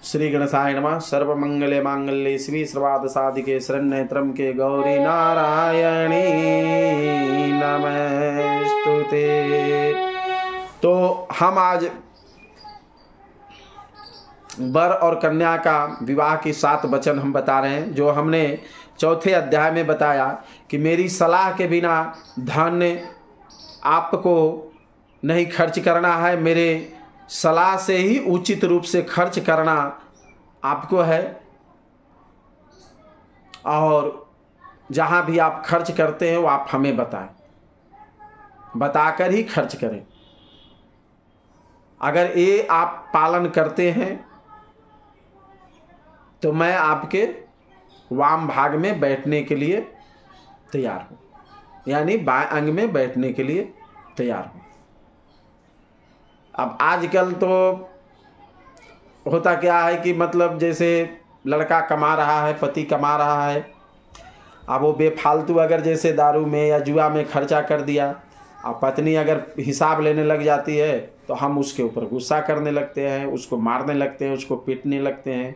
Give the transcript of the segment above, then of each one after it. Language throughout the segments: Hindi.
श्री गणेशाय नमः। सर्वमंगले मांगल्ये शिवे सर्वार्थ साधिके शरण्ये त्र्यंबके गौरी नारायणी नमस्तुते। तो हम आज वर और कन्या का विवाह की 7 वचन हम बता रहे हैं, जो हमने चौथे अध्याय में बताया कि मेरी सलाह के बिना धन आपको नहीं खर्च करना है, मेरे सलाह से ही उचित रूप से खर्च करना आपको है, और जहाँ भी आप खर्च करते हैं वो आप हमें बताएं, बताकर ही खर्च करें। अगर ये आप पालन करते हैं तो मैं आपके वाम भाग में बैठने के लिए तैयार हूँ, यानी बाएं अंग में बैठने के लिए तैयार हूँ। अब आजकल तो होता क्या है कि मतलब जैसे लड़का कमा रहा है, पति कमा रहा है, अब वो बेफालतू अगर जैसे दारू में या जुआ में खर्चा कर दिया, अब पत्नी अगर हिसाब लेने लग जाती है तो हम उसके ऊपर गुस्सा करने लगते हैं, उसको मारने लगते हैं, उसको पीटने लगते हैं।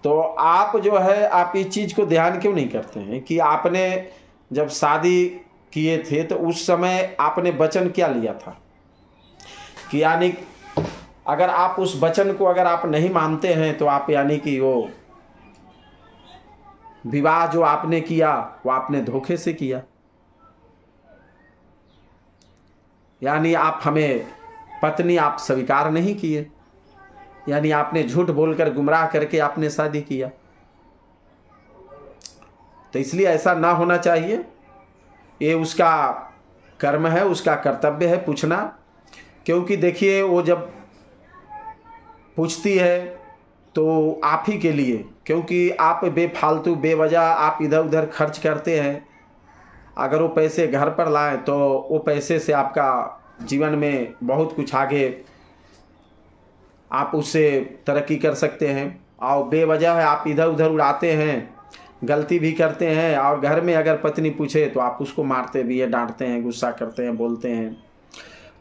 तो आप जो है आप इस चीज़ को ध्यान क्यों नहीं करते हैं कि आपने जब शादी किए थे तो उस समय आपने वचन क्या लिया था, कि यानी अगर आप उस वचन को अगर आप नहीं मानते हैं तो आप यानी कि वो विवाह जो आपने किया वो आपने धोखे से किया, यानी आप हमें पत्नी आप स्वीकार नहीं किए, यानी आपने झूठ बोलकर गुमराह करके आपने शादी किया। तो इसलिए ऐसा ना होना चाहिए। ये उसका कर्म है, उसका कर्तव्य है पूछना, क्योंकि देखिए वो जब पूछती है तो आप ही के लिए, क्योंकि आप बेफालतू बेवजह आप इधर उधर खर्च करते हैं। अगर वो पैसे घर पर लाएं तो वो पैसे से आपका जीवन में बहुत कुछ आगे आप उससे तरक्की कर सकते हैं, और बेवजह आप इधर उधर उड़ाते हैं, गलती भी करते हैं, और घर में अगर पत्नी पूछे तो आप उसको मारते भी है, डांटते हैं, गुस्सा करते हैं, बोलते हैं।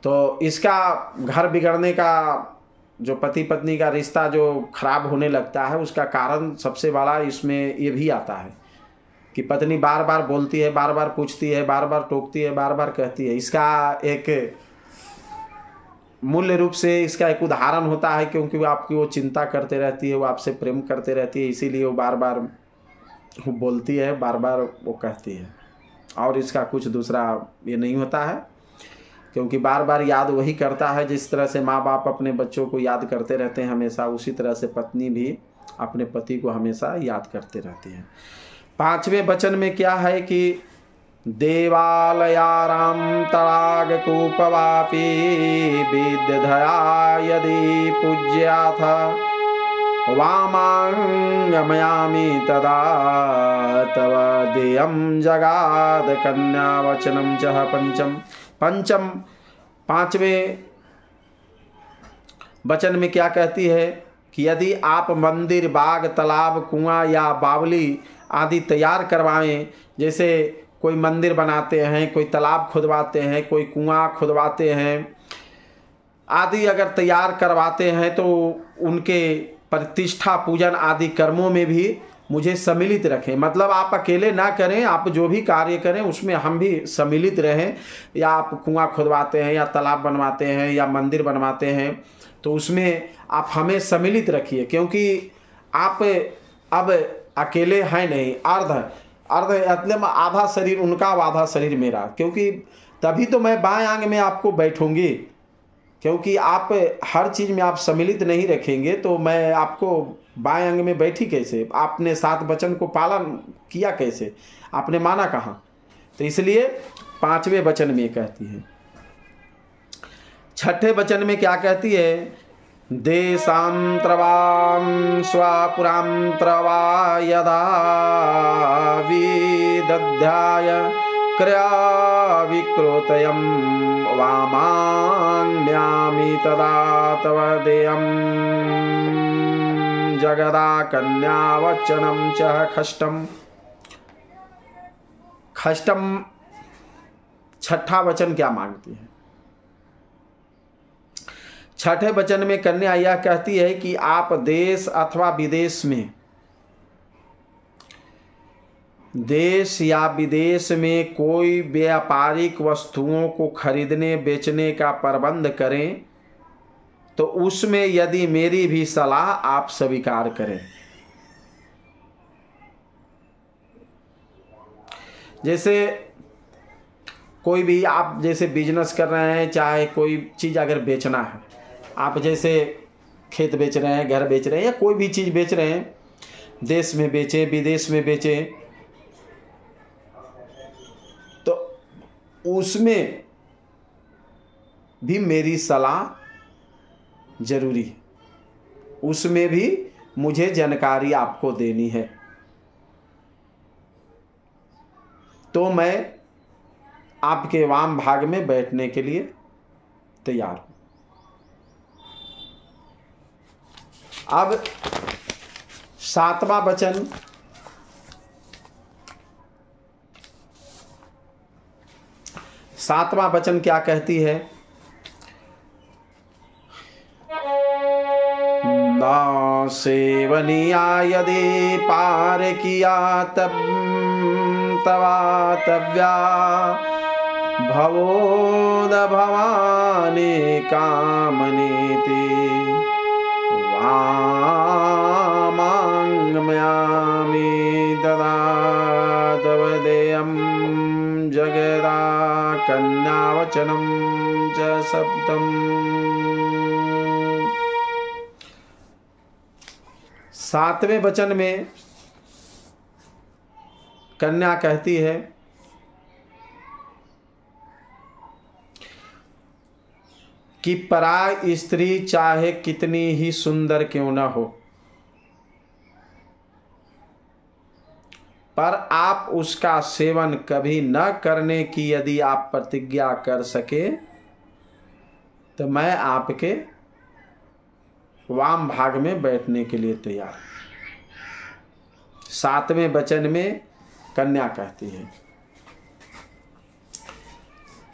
तो इसका घर बिगड़ने का, जो पति पत्नी का रिश्ता जो खराब होने लगता है, उसका कारण सबसे बड़ा इसमें ये भी आता है कि पत्नी बार बार बोलती है, बार बार पूछती है, बार बार टोकती है, बार बार कहती है। इसका एक मूल्य रूप से इसका एक उदाहरण होता है, क्योंकि वो आपकी वो चिंता करते रहती है, वो आपसे प्रेम करते रहती है, इसीलिए वो बार बार वो बोलती है, बार बार वो कहती है। और इसका कुछ दूसरा ये नहीं होता है, क्योंकि बार बार याद वही करता है। जिस तरह से माँ बाप अपने बच्चों को याद करते रहते हैं हमेशा, उसी तरह से पत्नी भी अपने पति को हमेशा याद करते रहती है। 5वें वचन में क्या है कि देवालयाराम तड़ागकूपवापी विद्यधया यदि पूज्याथ वामांगमयामि तदा तव देयं जगाद कन्या वचनम च पंचम 5वें वचन में क्या कहती है कि यदि आप मंदिर, बाग, तालाब, कुआं या बावली आदि तैयार करवाएं, जैसे कोई मंदिर बनाते हैं, कोई तालाब खुदवाते हैं, कोई कुआं खुदवाते हैं आदि अगर तैयार करवाते हैं, तो उनके प्रतिष्ठा पूजन आदि कर्मों में भी मुझे सम्मिलित रखें। मतलब आप अकेले ना करें, आप जो भी कार्य करें उसमें हम भी सम्मिलित रहें। या आप कुआं खुदवाते हैं या तालाब बनवाते हैं या मंदिर बनवाते हैं तो उसमें आप हमें सम्मिलित रखिए, क्योंकि आप अब अकेले हैं नहीं, मतलब आधा शरीर उनका, आधा शरीर मेरा, क्योंकि तभी तो मैं बाएं अंग में आपको बैठूंगी, क्योंकि आप हर चीज़ में आप सम्मिलित नहीं रखेंगे तो मैं आपको बाएं अंग में बैठी कैसे, आपने 7 वचन को पालन किया कैसे, आपने माना कहाँ। तो इसलिए 5वें वचन में कहती है। 6ठे वचन में क्या कहती है, देशांतरवां स्वापुरांतरवा यदा विदध्याय क्रिया विक्रोतयं वामांग्म्यामि तदा तव देयं जगदा कन्या वचनम च खष्टम 6ठा वचन क्या मांगती है। छठे वचन में कन्या यह कहती है कि आप देश अथवा विदेश में, देश या विदेश में कोई व्यापारिक वस्तुओं को खरीदने बेचने का प्रबंध करें तो उसमें यदि मेरी भी सलाह आप स्वीकार करें। जैसे कोई भी आप जैसे बिजनेस कर रहे हैं, चाहे कोई चीज़ अगर बेचना है, आप जैसे खेत बेच रहे हैं, घर बेच रहे हैं, या कोई भी चीज़ बेच रहे हैं, देश में बेचें विदेश में बेचें, तो उसमें भी मेरी सलाह जरूरी है, उसमें भी मुझे जानकारी आपको देनी है। तो मैं आपके वाम भाग में बैठने के लिए तैयार हूं। अब 7वां वचन, क्या कहती है? ना सेवनिया यदि पार किया तब तवातव्या भवोद भवानी कामनीति वामांगम्यामि ददातव देयं जगदा कन्यावचनं च सप्तम्। 7वें वचन में कन्या कहती है कि पराय स्त्री चाहे कितनी ही सुंदर क्यों न हो, पर आप उसका सेवन कभी न करने की यदि आप प्रतिज्ञा कर सके तो मैं आपके वाम भाग में बैठने के लिए तैयार हूं। 7वें वचन में कन्या कहती है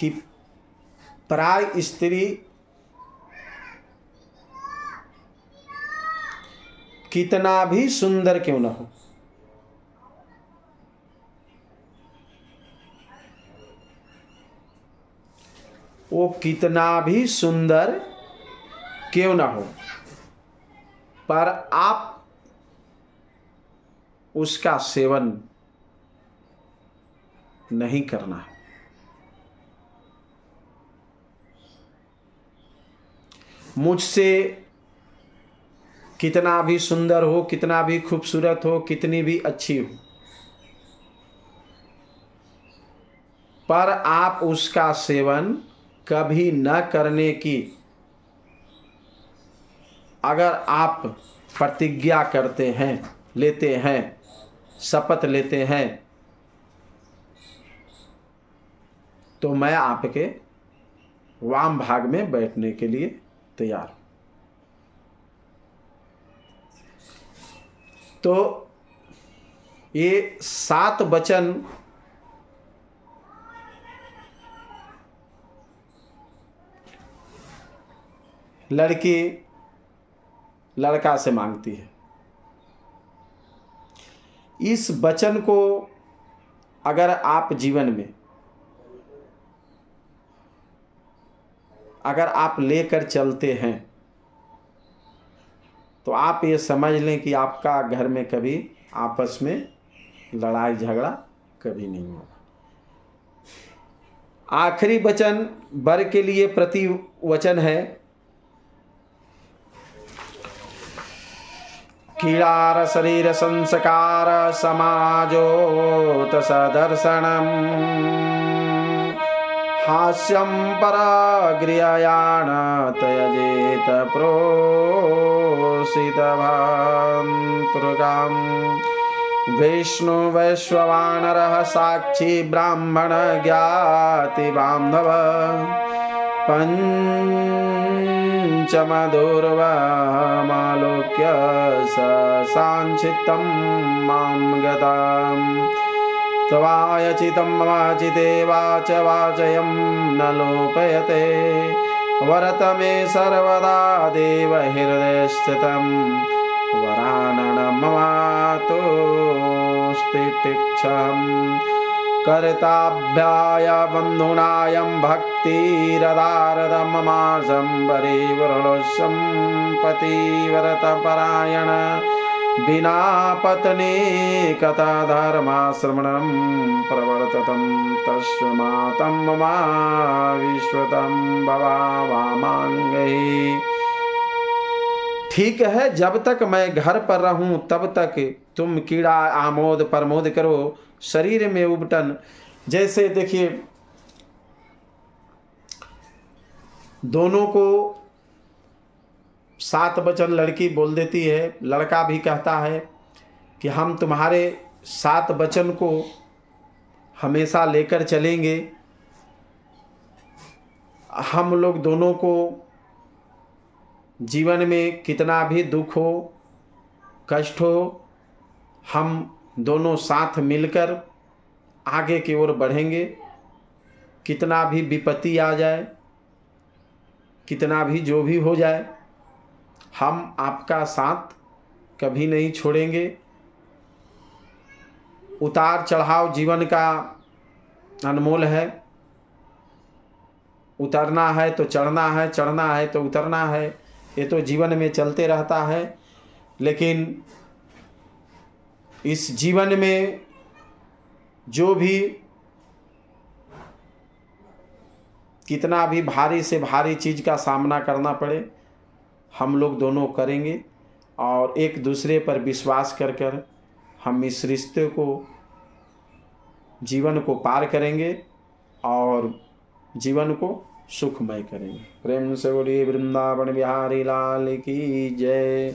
कि पराय स्त्री कितना भी सुंदर क्यों न हो, वो कितना भी सुंदर क्यों न हो, पर आप उसका सेवन नहीं करना है। मुझसे कितना भी सुंदर हो, कितना भी खूबसूरत हो, कितनी भी अच्छी हो, पर आप उसका सेवन कभी न करने की अगर आप प्रतिज्ञा करते हैं, लेते हैं, शपथ लेते हैं, तो मैं आपके वाम भाग में बैठने के लिए तैयार हूं। तो ये 7 वचन लड़की लड़का से मांगती है। इस वचन को अगर आप जीवन में अगर आप लेकर चलते हैं तो आप ये समझ लें कि आपका घर में कभी आपस में लड़ाई झगड़ा कभी नहीं होगा। आखिरी वचन वर के लिए प्रति वचन है, कीलार शरीर संस्कार समाजोत सदर्शनम हास्यम परागृहयान त्यजेत प्रोषितवान्तुर्गाम विष्णु वैश्ववानरः साक्षी ब्राह्मण ज्ञाति बान्धव पंचमधुर्वमालोक्य सांचितं मां गताम् त्वायचितं वाचिते वाच वाचयं न लोपयते वरत मे सर्वदा देव हृदय स्थितं वरानन ममातु स्थितिक्षम् कर्ताभ्याय बन्धुनायं भक्तिरदारदं ममाजम्बरे वरुणोऽसं पतिव्रतपरायण विना पत्नी कथा धर्माश्रमणं प्रवर्ततं तस्मातं ममा विश्वतं भवामांगै। ठीक है, जब तक मैं घर पर रहूं तब तक तुम कीड़ा आमोद प्रमोद करो, शरीर में उबटन। जैसे देखिए, दोनों को 7 वचन लड़की बोल देती है, लड़का भी कहता है कि हम तुम्हारे 7 वचन को हमेशा लेकर चलेंगे। हम लोग दोनों को जीवन में कितना भी दुख हो, कष्ट हो, हम दोनों साथ मिलकर आगे की ओर बढ़ेंगे। कितना भी विपत्ति आ जाए, कितना भी जो भी हो जाए, हम आपका साथ कभी नहीं छोड़ेंगे। उतार चढ़ाव जीवन का अनमोल है। उतरना है तो चढ़ना है, चढ़ना है तो उतरना है। ये तो जीवन में चलते रहता है। लेकिन इस जीवन में जो भी कितना भी भारी से भारी चीज़ का सामना करना पड़े, हम लोग दोनों करेंगे। और एक दूसरे पर विश्वास कर कर हम इस रिश्ते को, जीवन को पार करेंगे और जीवन को सुखमय करेंगे। प्रेम से बोलिए वृंदावन बिहारी लाल की जय।